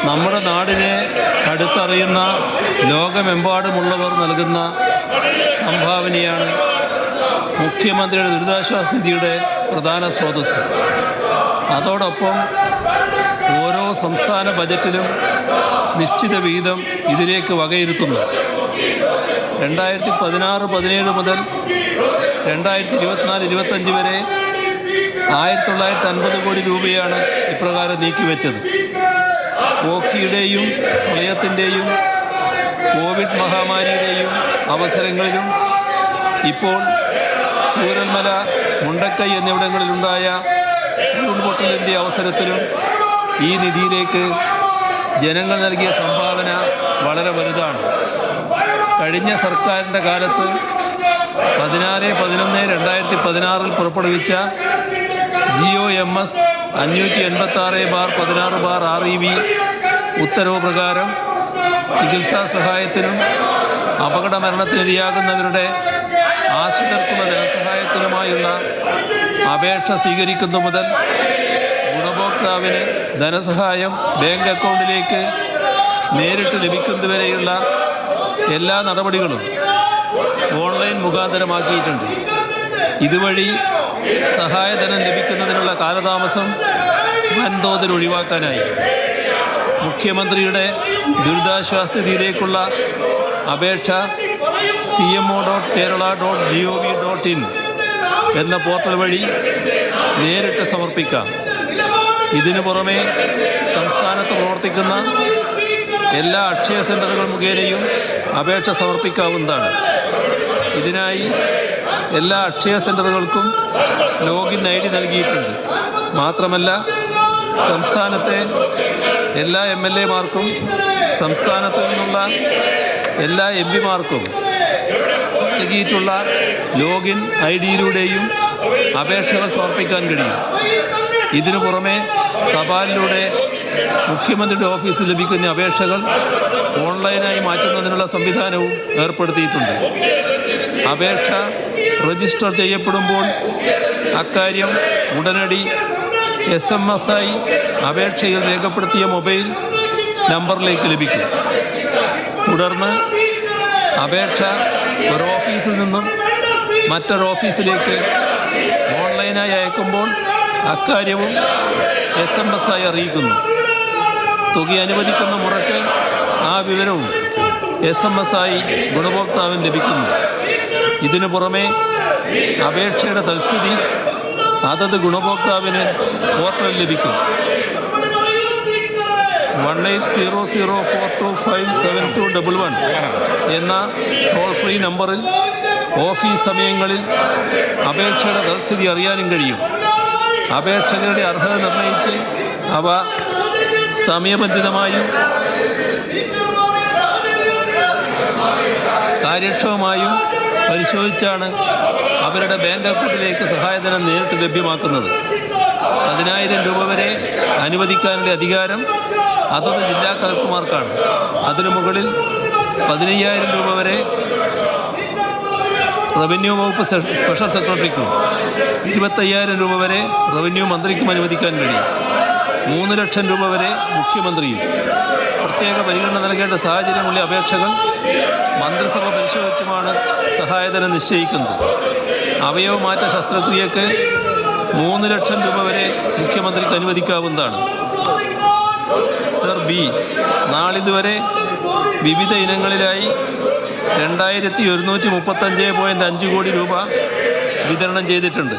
നമ്മുടെ നാടിനെ അടുത്തറിയുന്ന ലോകമെമ്പാടുമുള്ളവർ നൽകുന്ന സംഭാവനയാണ് മുഖ്യമന്ത്രിയുടെ ദുരിതാശ്വാസ നിധിയുടെ പ്രധാന സ്രോതസ്സ്. അതോടൊപ്പം ഓരോ സംസ്ഥാന ബജറ്റിലും നിശ്ചിത വിഹിതം ഇതിലേക്ക് വകയിരുത്തുന്നു. 2016-17 മുതൽ 2024-25 വരെ 1950 കോടി രൂപയാണ് ഇപ്രകാരം നീക്കിവെച്ചത്. ഓഖിയുടെയും പ്രളയത്തിൻ്റെയും കോവിഡ് മഹാമാരിയുടെയും അവസരങ്ങളിലും ഇപ്പോൾ ചൂരൽമല, മുണ്ടക്കൈ എന്നിവിടങ്ങളിലുണ്ടായ ഉരുൾപൊട്ടലിൻ്റെ അവസരത്തിലും ഈ നിധിയിലേക്ക് ജനങ്ങൾ നൽകിയ സംഭാവന വളരെ വലുതാണ്. കഴിഞ്ഞ സർക്കാരിൻ്റെ കാലത്ത് 14/11/2016 പുറപ്പെടുവിച്ച GOMS 586/16/REB ഉത്തരവ് പ്രകാരം ചികിത്സാ സഹായത്തിനും അപകട മരണത്തിനിരയാകുന്നവരുടെ ആശ്രിതർക്കുള്ള ധനസഹായത്തിനുമായുള്ള അപേക്ഷ സ്വീകരിക്കുന്നു മുതൽ ഗുണഭോക്താവിന് ധനസഹായം ബാങ്ക് അക്കൗണ്ടിലേക്ക് നേരിട്ട് ലഭിക്കുന്നതുവരെയുള്ള എല്ലാ നടപടികളും ഓൺലൈൻ മുഖാന്തരമാക്കിയിട്ടുണ്ട്. ഇതുവഴി സഹായധനം ലഭിക്കുന്നതിനുള്ള കാലതാമസം വൻതോതിൽ ഒഴിവാക്കാനായി. മുഖ്യമന്ത്രിയുടെ ദുരിതാശ്വാസ നിധിയിലേക്കുള്ള അപേക്ഷ cmo.kerala.gov.in എന്ന പോർട്ടൽ വഴി നേരിട്ട് സമർപ്പിക്കാം. ഇതിനു പുറമെ സംസ്ഥാനത്ത് പ്രവർത്തിക്കുന്ന എല്ലാ അക്ഷയ സെൻ്ററുകൾ മുഖേനയും അപേക്ഷ സമർപ്പിക്കാവുന്നതാണ്. ഇതിനായി എല്ലാ അക്ഷയ സെൻ്ററുകൾക്കും ലോഗിൻ ID നൽകിയിട്ടുണ്ട്. മാത്രമല്ല സംസ്ഥാനത്തെ എല്ലാ MLA-മാർക്കും സംസ്ഥാനത്തു നിന്നുള്ള എല്ലാ MP-മാർക്കും നൽകിയിട്ടുള്ള ലോഗിൻ ID-യിലൂടെയും അപേക്ഷകൾ സമർപ്പിക്കാൻ കഴിയും. ഇതിനു പുറമെ തപാലിലൂടെ മുഖ്യമന്ത്രിയുടെ ഓഫീസിൽ ലഭിക്കുന്ന അപേക്ഷകൾ ഓൺലൈനായി മാറ്റുന്നതിനുള്ള സംവിധാനവും ഏർപ്പെടുത്തിയിട്ടുണ്ട്. അപേക്ഷ രജിസ്റ്റർ ചെയ്യപ്പെടുമ്പോൾ അക്കാര്യം ഉടനടി SMS ആയി അപേക്ഷയിൽ രേഖപ്പെടുത്തിയ മൊബൈൽ നമ്പറിലേക്ക് ലഭിക്കും. തുടർന്ന് അപേക്ഷ ഒരു ഓഫീസിൽ നിന്നും മറ്റൊരു ഓഫീസിലേക്ക് ഓൺലൈനായി അയക്കുമ്പോൾ അക്കാര്യവും SMS ആയി അറിയിക്കുന്നു. തുക അനുവദിക്കുന്ന മുറയ്ക്ക് ആ വിവരവും SMS ആയി ഗുണഭോക്താവിന് ലഭിക്കുന്നു. ഇതിനു പുറമെ അപേക്ഷയുടെ തൽസ്ഥിതി അതത് ഗുണഭോക്താവിന് പോർട്ടലിൽ ലഭിക്കും. 1800425721 എന്ന ടോൾ ഫ്രീ നമ്പറിൽ ഓഫീസ് സമയങ്ങളിൽ അപേക്ഷയുടെ തൽസ്ഥിതി അറിയാനും കഴിയും. അപേക്ഷകരുടെ അർഹത നിർണയിച്ച് അവ സമയബന്ധിതമായും കാര്യക്ഷമമായും പരിശോധിച്ചാണ് അവരുടെ ബാങ്ക് അക്കൗണ്ടിലേക്ക് സഹായധനം നേരിട്ട് ലഭ്യമാക്കുന്നത്. 10,000 രൂപ വരെ അനുവദിക്കാനുള്ള അധികാരം അതത് ജില്ലാ കളക്ടർമാർക്കാണ്. അതിനു മുകളിൽ 15,000 രൂപ വരെ റവന്യൂ വകുപ്പ് സ്പെഷ്യൽ സെക്രട്ടറിക്കും 25,000 രൂപ വരെ റവന്യൂ മന്ത്രിക്കും അനുവദിക്കാൻ കഴിയും. 3 ലക്ഷം രൂപ വരെ മുഖ്യമന്ത്രിയും. പ്രത്യേക പരിഗണന നൽകേണ്ട സാഹചര്യമുള്ള അപേക്ഷകൾ മന്ത്രിസഭ പരിശോധിച്ചുമാണ് സഹായധനം നിശ്ചയിക്കുന്നത്. അവയവമാറ്റ ശസ്ത്രക്രിയക്ക് 3 ലക്ഷം രൂപ വരെ മുഖ്യമന്ത്രിക്ക് അനുവദിക്കാവുന്നതാണ്. സർ B നാളിതുവരെ വിവിധ ഇനങ്ങളിലായി 2135.5 കോടി രൂപ വിതരണം ചെയ്തിട്ടുണ്ട്.